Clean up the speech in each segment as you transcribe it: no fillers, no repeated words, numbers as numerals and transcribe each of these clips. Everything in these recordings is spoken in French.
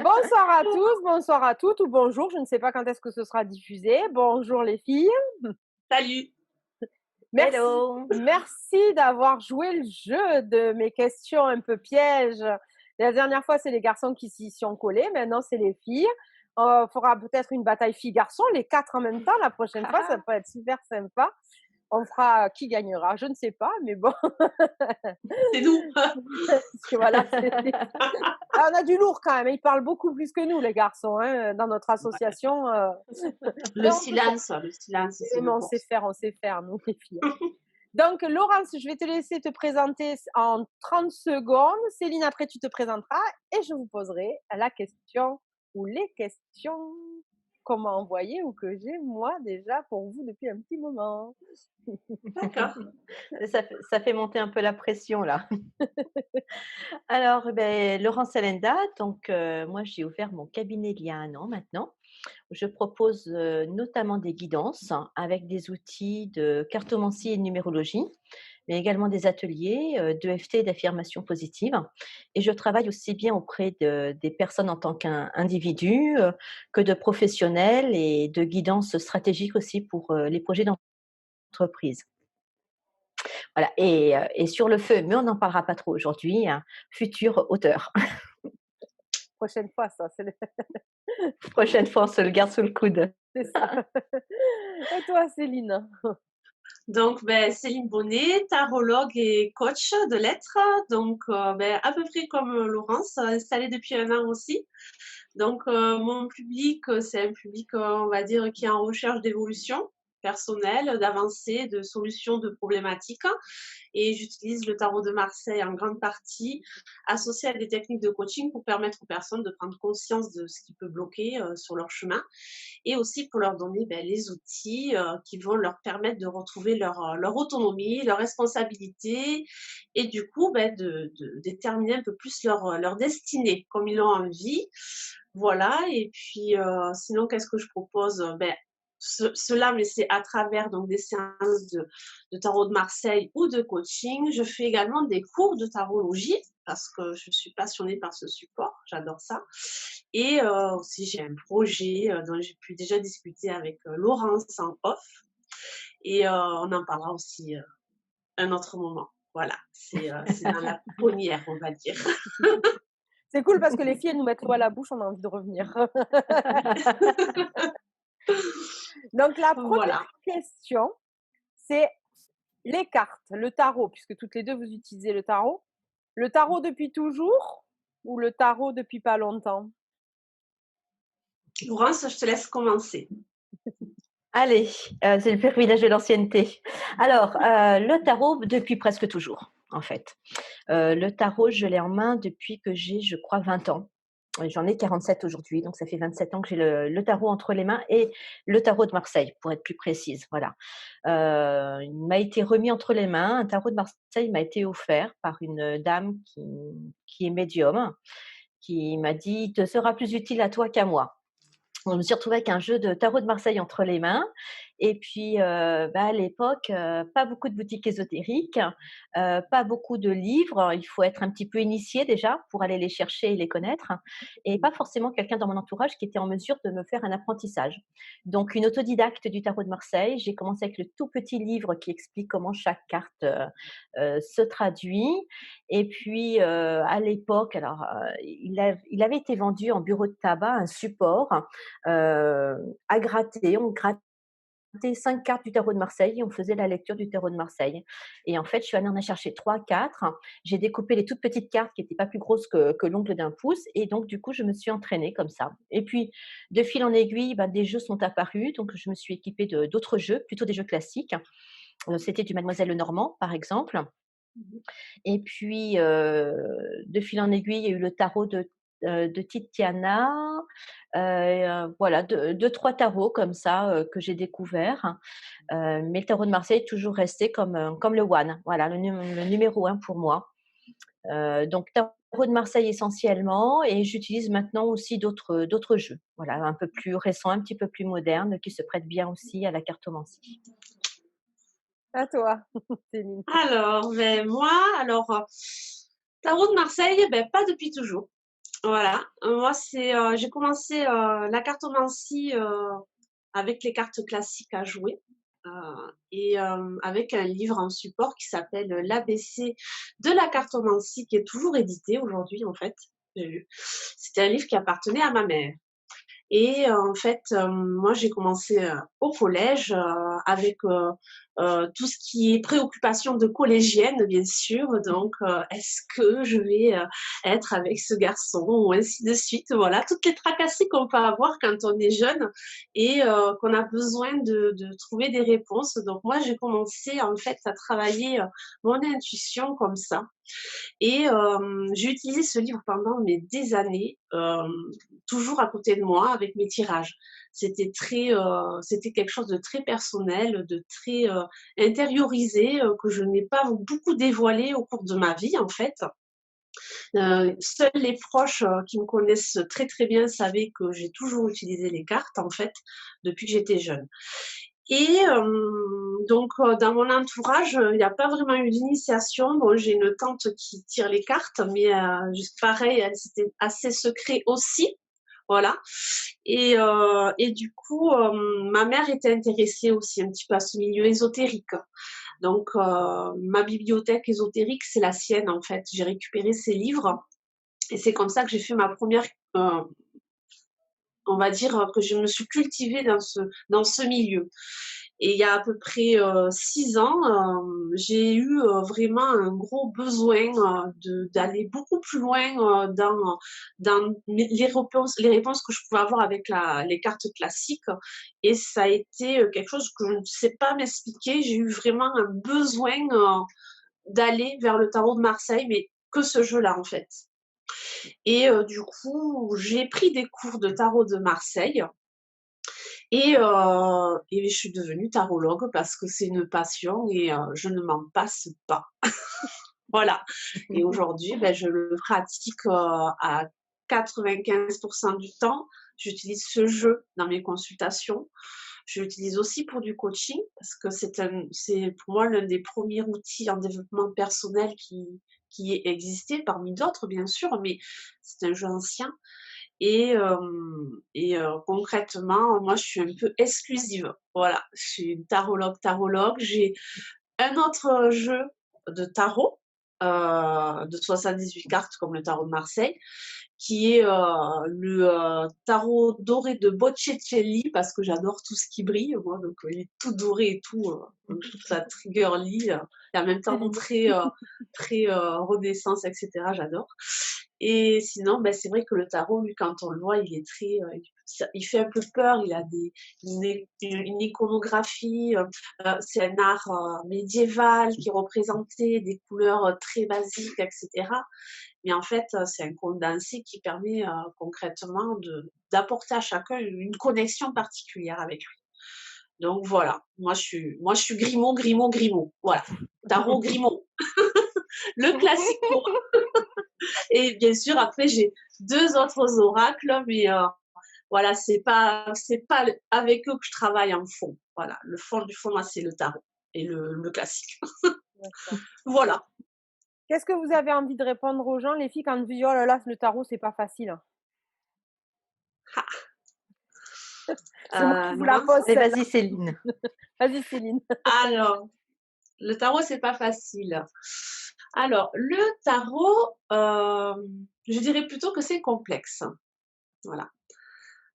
Bonsoir à tous, bonsoir à toutes ou bonjour, je ne sais pas quand est-ce que ce sera diffusé. Bonjour les filles. Salut. Merci, Hello! merci d'avoir joué le jeu de mes questions un peu pièges. La dernière fois, c'est les garçons qui s'y sont collés, maintenant c'est les filles. On fera peut-être une bataille filles-garçons, les quatre en même temps la prochaine fois, ça peut être super sympa. On fera qui gagnera, je ne sais pas, mais bon, C'est nous. parce que voilà, ah, on a du lourd quand même, ils parlent beaucoup plus que nous les garçons, hein, dans notre association. Mais Le silence, c'est mais une force. on sait faire, nous les filles. Donc Laurence, je vais te laisser te présenter en 30 secondes. Céline, après tu te présenteras et je vous poserai la question ou les questions qu'on m'a envoyées ou que j'ai moi déjà pour vous depuis un petit moment. D'accord. Ça fait monter un peu la pression là. Alors, Laurence Alenda, donc moi j'ai ouvert mon cabinet il y a 1 an maintenant. Je propose, notamment des guidances avec des outils de cartomancie et de numérologie, mais également des ateliers, d'EFT et d'affirmation positive, et je travaille aussi bien auprès des personnes en tant qu'individus, que de professionnels, et de guidance stratégique aussi pour, les projets d'entreprise. Voilà, et sur le feu, mais on n'en parlera pas trop aujourd'hui, un futur auteur. Prochaine fois, ça, Prochaine fois, on se le garde sous le coude. c'est ça. Et toi, Céline? Donc, Céline Bonnet, tarologue et coach de lettres. Donc, à peu près comme Laurence, installée depuis 1 an aussi. Donc, mon public, c'est un public, on va dire, qui est en recherche d'évolution personnelle, d'avancée, de solutions de problématiques. Et j'utilise le tarot de Marseille en grande partie, associé à des techniques de coaching pour permettre aux personnes de prendre conscience de ce qui peut bloquer sur leur chemin, et aussi pour leur donner les outils qui vont leur permettre de retrouver leur autonomie, leur responsabilité, et du coup de déterminer un peu plus leur destinée comme ils l'ont envie. Voilà, et puis sinon, qu'est-ce que je propose? Cela, mais c'est à travers donc des séances de tarot de Marseille ou de coaching. Je fais également des cours de tarologie parce que je suis passionnée par ce support, j'adore ça. Et aussi, j'ai un projet dont j'ai pu déjà discuter avec Laurence en off, et on en parlera aussi un autre moment. Voilà, c'est dans la pouponnière, on va dire. C'est cool parce que les filles, elles nous mettent l'eau à la bouche, on a envie de revenir. Donc la Voilà. première question, c'est les cartes, le tarot, puisque toutes les deux vous utilisez le tarot. Le tarot depuis toujours ou le tarot depuis pas longtemps? Laurence, je te laisse commencer. Allez, c'est le privilège de l'ancienneté. Alors, le tarot depuis presque toujours, en fait. Le tarot, je l'ai en main depuis que j'ai, je crois, 20 ans. J'en ai 47 aujourd'hui, donc ça fait 27 ans que j'ai le tarot entre les mains, et le tarot de Marseille, pour être plus précise, voilà. Il m'a été remis entre les mains. Un tarot de Marseille m'a été offert par une dame qui est médium, qui m'a dit: «Il te sera plus utile à toi qu'à moi». Je me suis retrouvée avec un jeu de tarot de Marseille entre les mains, et puis, à l'époque, pas beaucoup de boutiques ésotériques, pas beaucoup de livres. Il faut être un petit peu initié déjà pour aller les chercher et les connaître, et pas forcément quelqu'un dans mon entourage qui était en mesure de me faire un apprentissage. Donc une autodidacte du tarot de Marseille. J'ai commencé avec le tout petit livre qui explique comment chaque carte, se traduit, et puis, à l'époque, alors, il avait été vendu en bureau de tabac, un support à gratter. On grattait 5 cartes du tarot de Marseille et on faisait la lecture du tarot de Marseille. Et en fait, je suis allée en chercher 3, 4. J'ai découpé les toutes petites cartes qui n'étaient pas plus grosses que l'ongle d'un pouce, et donc du coup, je me suis entraînée comme ça. Et puis, de fil en aiguille, des jeux sont apparus, donc je me suis équipée d'autres jeux, plutôt des jeux classiques. C'était du Mademoiselle Lenormand, par exemple. Et puis, de fil en aiguille, il y a eu le tarot de Titiana, voilà, 2-3 tarots comme ça, que j'ai découverts. Mais le tarot de Marseille est toujours resté comme le one, voilà, le numéro 1 pour moi. Donc tarot de Marseille essentiellement, et j'utilise maintenant aussi d'autres jeux, voilà, un peu plus récents, un petit peu plus modernes, qui se prêtent bien aussi à la cartomancie. À toi, Céline. Alors, moi, tarot de Marseille, pas depuis toujours. Voilà. Moi, j'ai commencé la cartomancie avec les cartes classiques à jouer. Et avec un livre en support qui s'appelle l'ABC de la cartomancie, qui est toujours édité aujourd'hui en fait. C'était un livre qui appartenait à ma mère. Et en fait, moi, j'ai commencé au collège avec tout ce qui est préoccupation de collégienne, bien sûr. Donc, est-ce que je vais être avec ce garçon ou ainsi de suite. Voilà, toutes les tracasseries qu'on peut avoir quand on est jeune et qu'on a besoin de trouver des réponses. Donc, moi, j'ai commencé en fait à travailler mon intuition comme ça. Et j'ai utilisé ce livre pendant des années, toujours à côté de moi avec mes tirages. C'était quelque chose de très personnel, de très intériorisé, que je n'ai pas beaucoup dévoilé au cours de ma vie en fait. Seuls les proches qui me connaissent très très bien savaient que j'ai toujours utilisé les cartes en fait depuis que j'étais jeune. Et donc, dans mon entourage, il n'y a pas vraiment eu d'initiation. Bon, j'ai une tante qui tire les cartes, mais juste pareil, c'était assez secret aussi. Voilà. Et du coup, ma mère était intéressée aussi un petit peu à ce milieu ésotérique. Donc, ma bibliothèque ésotérique, c'est la sienne en fait. J'ai récupéré ses livres et c'est comme ça que j'ai fait ma première on va dire que je me suis cultivée dans ce milieu. Et il y a à peu près 6 ans, j'ai eu vraiment un gros besoin d'aller beaucoup plus loin dans les réponses que je pouvais avoir avec les cartes classiques. Et ça a été quelque chose que je ne sais pas m'expliquer. J'ai eu vraiment un besoin d'aller vers le tarot de Marseille, mais que ce jeu-là en fait. Et du coup, j'ai pris des cours de tarot de Marseille et je suis devenue tarologue parce que c'est une passion et je ne m'en passe pas. Voilà. Et aujourd'hui, je le pratique à 95% du temps. J'utilise ce jeu dans mes consultations. Je l'utilise aussi pour du coaching parce que c'est pour moi l'un des premiers outils en développement personnel qui ait existé, parmi d'autres bien sûr, mais c'est un jeu ancien. Et concrètement, moi, je suis un peu exclusive. Voilà, je suis une tarologue. J'ai un autre jeu de tarot de 78 cartes comme le tarot de Marseille, qui est le tarot doré de Botticelli, parce que j'adore tout ce qui brille, moi, donc il est tout doré et tout, donc je trouve ça triggerly, et en même temps très renaissance, etc. J'adore. Et sinon, c'est vrai que le tarot, lui, quand on le voit, il est il fait un peu peur, il a une iconographie, c'est un art médiéval qui représentait des couleurs très basiques, etc. Mais en fait, c'est un condensé qui permet concrètement d'apporter à chacun une connexion particulière avec lui. Donc voilà, moi je suis Grimaud, Grimaud, Grimaud. Voilà, tarot Grimaud, le classique. Et bien sûr, après j'ai 2 autres oracles, mais voilà, c'est pas avec eux que je travaille en fond. Voilà, le fond du fond, moi, c'est le tarot et le classique. Voilà. Qu'est-ce que vous avez envie de répondre aux gens, les filles, quand vous dites oh là là, le tarot, c'est pas facile? C'est moi qui vous la pose. Vas-y, Céline. Vas-y, Céline. Alors, le tarot, c'est pas facile. Alors, le tarot, je dirais plutôt que c'est complexe. Voilà.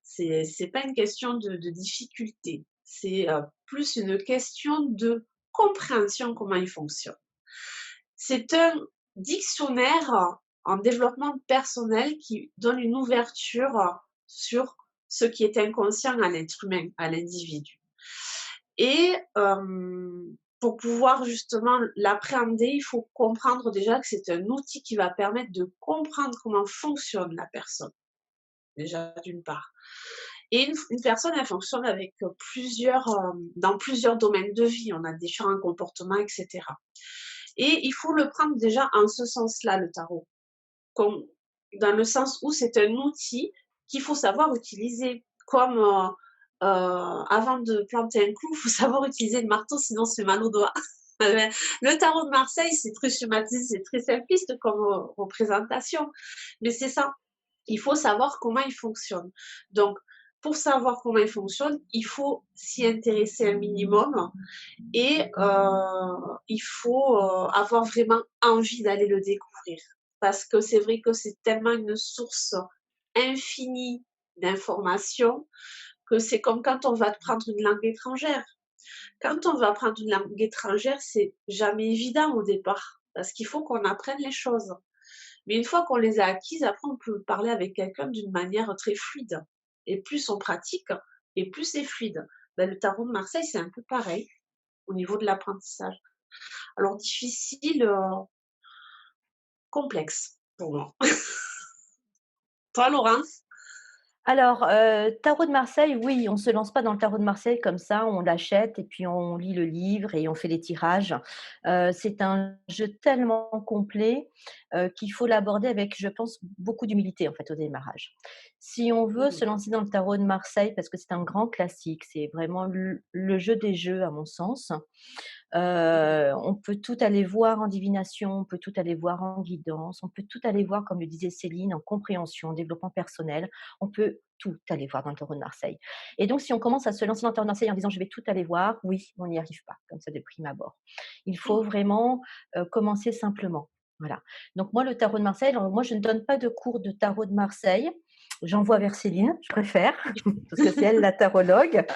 C'est pas une question de difficulté. C'est plus une question de compréhension comment il fonctionne. C'est un dictionnaire en développement personnel qui donne une ouverture sur ce qui est inconscient à l'être humain, à l'individu. Et pour pouvoir justement l'appréhender, il faut comprendre déjà que c'est un outil qui va permettre de comprendre comment fonctionne la personne, déjà d'une part. Et une personne, elle fonctionne avec dans plusieurs domaines de vie. On a différents comportements, etc. Et il faut le prendre déjà en ce sens-là, le tarot. Dans le sens où c'est un outil qu'il faut savoir utiliser. Comme avant de planter un clou, il faut savoir utiliser le marteau, sinon c'est mal au doigt. Le tarot de Marseille, c'est très schématisé, c'est très simpliste comme représentation. Mais c'est ça. il faut savoir comment il fonctionne. Donc, pour savoir comment il fonctionne, il faut s'y intéresser un minimum et il faut avoir vraiment envie d'aller le découvrir. Parce que c'est vrai que c'est tellement une source infinie d'informations que c'est comme quand on va prendre une langue étrangère. Quand on va apprendre une langue étrangère, c'est jamais évident au départ, parce qu'il faut qu'on apprenne les choses. Mais une fois qu'on les a acquises, après, on peut parler avec quelqu'un d'une manière très fluide. Et plus on pratique, et plus c'est fluide. Ben, le tarot de Marseille, c'est un peu pareil au niveau de l'apprentissage. Alors, difficile, complexe pour moi. Toi, Laurence? Alors, tarot de Marseille, oui, on ne se lance pas dans le tarot de Marseille comme ça, on l'achète et puis on lit le livre et on fait les tirages. C'est un jeu tellement complet, qu'il faut l'aborder avec, je pense, beaucoup d'humilité, en fait, au démarrage. Si on veut se lancer dans le tarot de Marseille, parce que c'est un grand classique, c'est vraiment le jeu des jeux à mon sens. On peut tout aller voir en divination, on peut tout aller voir en guidance, on peut tout aller voir, comme le disait Céline, en compréhension, en développement personnel. On peut tout aller voir dans le tarot de Marseille. Et donc, si on commence à se lancer dans le tarot de Marseille en disant je vais tout aller voir, oui, on n'y arrive pas, comme ça de prime abord. Il faut vraiment commencer simplement. Voilà. Donc, moi, le tarot de Marseille, alors, moi, je ne donne pas de cours de tarot de Marseille. J'envoie vers Céline, je préfère, parce que c'est elle la tarologue.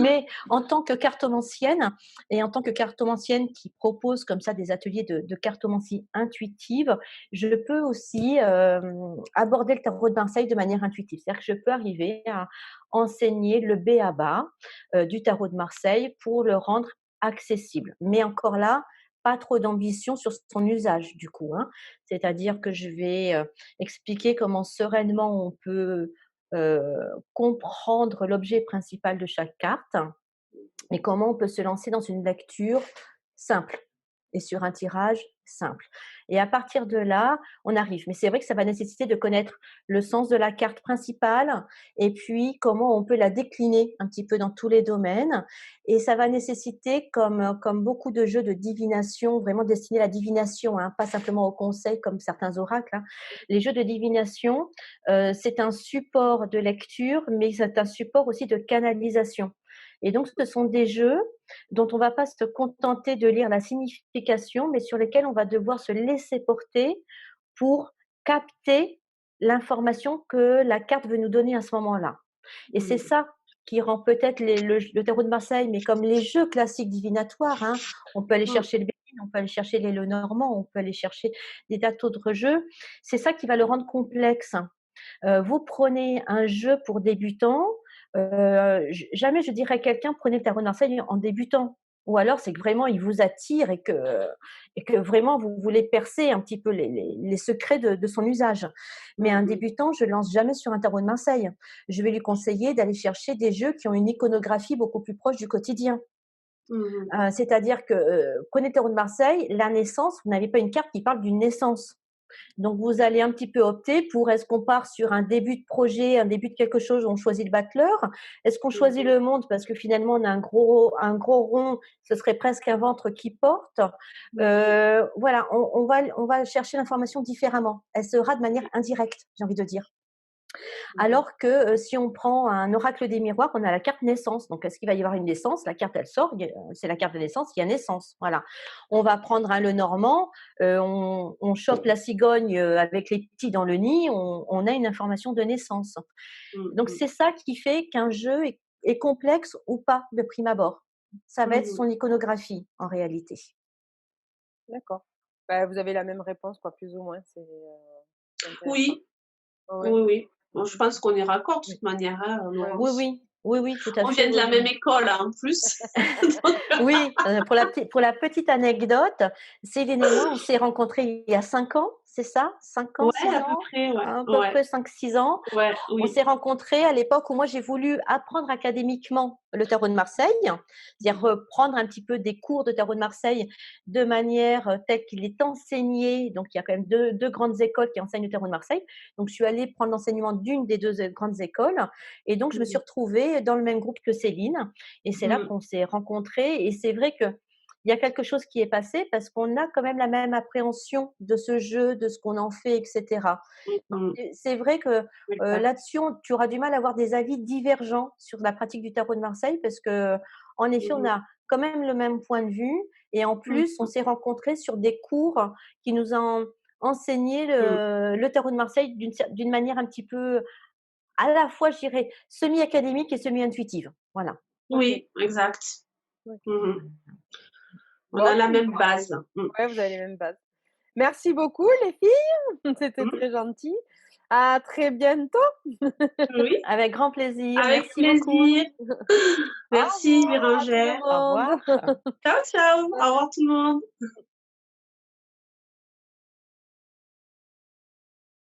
Mais en tant que cartomancienne, et en tant que cartomancienne qui propose comme ça des ateliers de cartomancie intuitive, je peux aussi aborder le tarot de Marseille de manière intuitive. C'est-à-dire que je peux arriver à enseigner le b.a.-ba du tarot de Marseille pour le rendre accessible. Mais encore là, pas trop d'ambition sur son usage du coup, hein. C'est-à-dire que je vais expliquer comment sereinement on peut comprendre l'objet principal de chaque carte, et comment on peut se lancer dans une lecture simple et sur un tirage simple. Et à partir de là, on arrive. Mais c'est vrai que ça va nécessiter de connaître le sens de la carte principale et puis comment on peut la décliner un petit peu dans tous les domaines. Et ça va nécessiter, comme beaucoup de jeux de divination, vraiment destinés à la divination, hein, pas simplement au conseil comme certains oracles, hein. Les jeux de divination, c'est un support de lecture, mais c'est un support aussi de canalisation. Et donc, ce sont des jeux dont on ne va pas se contenter de lire la signification, mais sur lesquels on va devoir se laisser porter pour capter l'information que la carte veut nous donner à ce moment-là. Et c'est ça qui rend peut-être le tarot de Marseille, mais comme les jeux classiques divinatoires, hein, on peut aller chercher le Bénin, on peut aller chercher les Lenormand, on peut aller chercher des tas d'autres jeux, c'est ça qui va le rendre complexe. Vous prenez un jeu pour débutants, jamais je dirais à quelqu'un prenez le tarot de Marseille en débutant. Ou alors c'est que vraiment il vous attire et que vraiment vous voulez percer un petit peu les secrets de son usage. Mais un débutant, je ne lance jamais sur un tarot de Marseille. Je vais lui conseiller d'aller chercher des jeux qui ont une iconographie beaucoup plus proche du quotidien. C'est-à-dire que prenez le tarot de Marseille, la naissance, vous n'avez pas une carte qui parle d'une naissance. Donc, vous allez un petit peu opter pour est-ce qu'on part sur un début de projet, un début de quelque chose, on choisit le battleur? Est-ce qu'on choisit le monde parce que finalement on a un gros rond, ce serait presque un ventre qui porte? Voilà, on va chercher l'information différemment. Elle sera de manière indirecte, j'ai envie de dire. Alors que si on prend un oracle des miroirs, on a la carte naissance. Donc, est-ce qu'il va y avoir une naissance? La carte, elle sort, c'est la carte de naissance, il y a naissance. Voilà. On va prendre un Lenormand, on chope la cigogne avec les petits dans le nid, on a une information de naissance. Donc, c'est ça qui fait qu'un jeu est complexe ou pas de prime abord. Ça va être son iconographie en réalité. D'accord. Bah, vous avez la même réponse, quoi, plus ou moins. C'est Oui, ouais. oui. Bon, je pense qu'on est raccord de toute manière, hein, Laurence. Oui, tout à fait. On vient de la même école, hein, en plus. Oui, pour la petite anecdote, Céline et moi, on s'est rencontrés il y a 5 ans, c'est ça? 5 ans, Ouais, 6 à peu ans? près, ouais. À peu près 5-6 ans. Ouais, On oui. s'est rencontrés à l'époque où moi j'ai voulu apprendre académiquement le tarot de Marseille, c'est-à-dire reprendre un petit peu des cours de tarot de Marseille de manière telle qu'il est enseigné. Donc il y a quand même deux grandes écoles qui enseignent le tarot de Marseille. Donc je suis allée prendre l'enseignement d'une des deux grandes écoles et donc je me suis retrouvée dans le même groupe que Céline et c'est là qu'on s'est rencontrés et c'est vrai que il y a quelque chose qui est passé parce qu'on a quand même la même appréhension de ce jeu, de ce qu'on en fait, et cetera. Donc Mmh. c'est vrai que, Exact. là-dessus, tu auras du mal à avoir des avis divergents sur la pratique du tarot de Marseille parce qu'en effet, on Mmh. a quand même le même point de vue et en Mmh plus, on mh. s'est rencontrés sur des cours qui nous ont enseigné Mmh. le tarot de Marseille d'une manière un petit peu, à la fois, je dirais, semi-académique et semi-intuitive. Voilà. OK, Oui, exact. OK. Mmh. On Bon, a la ben, même base. ouais, vous avez les mêmes bases. Merci beaucoup les filles, c'était Mmh. très gentil. À très bientôt. Oui, Avec grand plaisir. avec Merci beaucoup. plaisir. Au Merci revoir à tout le Bérangère. Au revoir. monde. Ciao, ciao. Au revoir tout le monde.